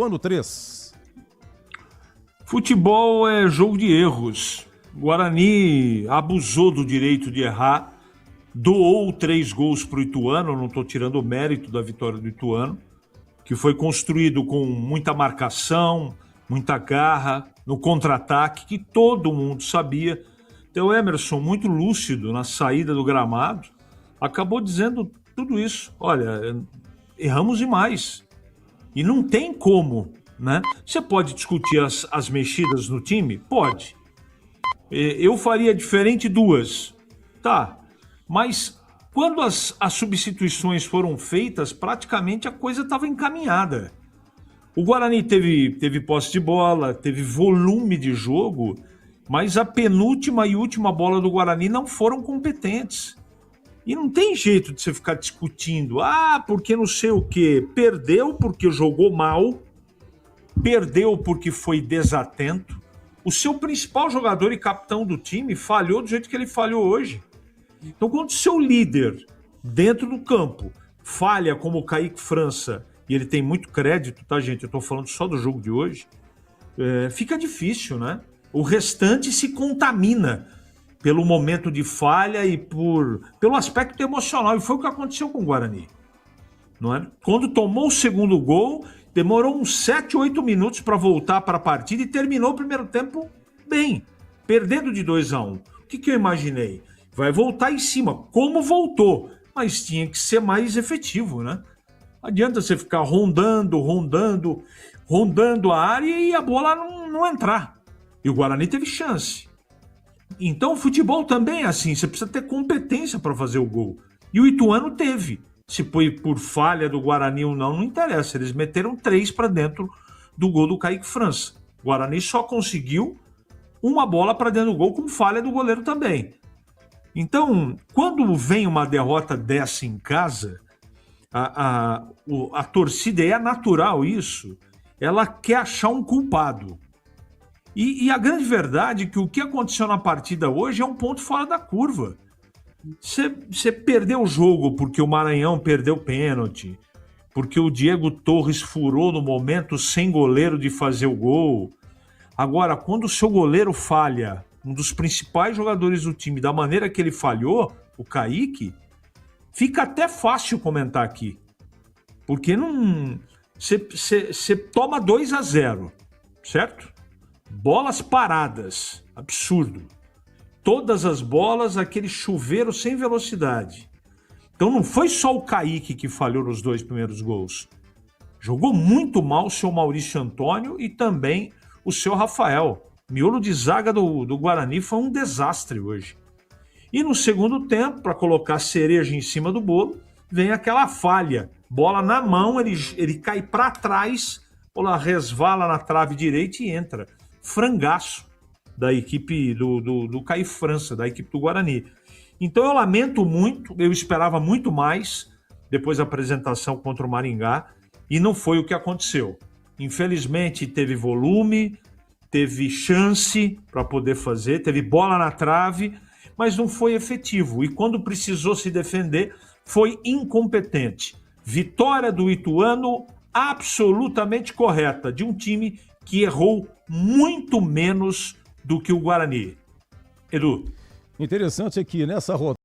Ano 3. Futebol é jogo de erros. O Guarani abusou do direito de errar, doou 3 gols para o Ituano, não estou tirando o mérito da vitória do Ituano, que foi construído com muita marcação, muita garra, no contra-ataque, que todo mundo sabia. Então o Emerson, muito lúcido na saída do gramado, acabou dizendo tudo isso. Olha, erramos demais. E não tem como, né? Você pode discutir as mexidas no time? Pode. Eu faria diferente 2. Tá. Mas quando as substituições foram feitas, praticamente a coisa estava encaminhada. O Guarani teve posse de bola, teve volume de jogo, mas a penúltima e última bola do Guarani não foram competentes. E não tem jeito de você ficar discutindo. Porque não sei o quê. Perdeu porque jogou mal, perdeu porque foi desatento. O seu principal jogador e capitão do time falhou do jeito que ele falhou hoje. Então, quando o seu líder, dentro do campo, falha como o Kaique França, e ele tem muito crédito, tá, gente? Eu estou falando só do jogo de hoje, fica difícil, né? O restante se contamina pelo momento de falha e pelo aspecto emocional. E foi o que aconteceu com o Guarani. Não é? Quando tomou o segundo gol, demorou uns 7, 8 minutos para voltar para a partida e terminou o primeiro tempo bem, perdendo de 2-1. O que eu imaginei? Vai voltar em cima, como voltou, mas tinha que ser mais efetivo, né? Não adianta você ficar rondando a área e a bola não entrar. E o Guarani teve chance. Então o futebol também é assim, você precisa ter competência para fazer o gol. E o Ituano teve. Se foi por falha do Guarani ou não interessa. Eles meteram 3 para dentro do gol do Kaique França. O Guarani só conseguiu uma bola para dentro do gol com falha do goleiro também. Então, quando vem uma derrota dessa em casa, a torcida, é natural isso, ela quer achar um culpado. E a grande verdade é que o que aconteceu na partida hoje é um ponto fora da curva. Você perdeu o jogo porque o Maranhão perdeu pênalti, porque o Diego Torres furou no momento sem goleiro de fazer o gol. Agora, quando o seu goleiro falha, um dos principais jogadores do time, da maneira que ele falhou, o Kaique, fica até fácil comentar aqui. Porque você toma 2-0, certo? Bolas paradas, absurdo. Todas as bolas, aquele chuveiro sem velocidade. Então não foi só o Kaique que falhou nos 2 primeiros gols. Jogou muito mal o seu Maurício Antônio e também o seu Rafael. Miolo de zaga do Guarani foi um desastre hoje. E no segundo tempo, para colocar a cereja em cima do bolo, vem aquela falha. Bola na mão, ele cai para trás, a bola resvala na trave direita e entra. Frangaço da equipe do Kaique França, da equipe do Guarani. Então eu lamento muito, eu esperava muito mais depois da apresentação contra o Maringá e não foi o que aconteceu. Infelizmente teve volume, teve chance para poder fazer, teve bola na trave, mas não foi efetivo. E quando precisou se defender, foi incompetente. Vitória do Ituano absolutamente correta, de um time que errou muito menos do que o Guarani. Edu. Interessante é que nessa rodada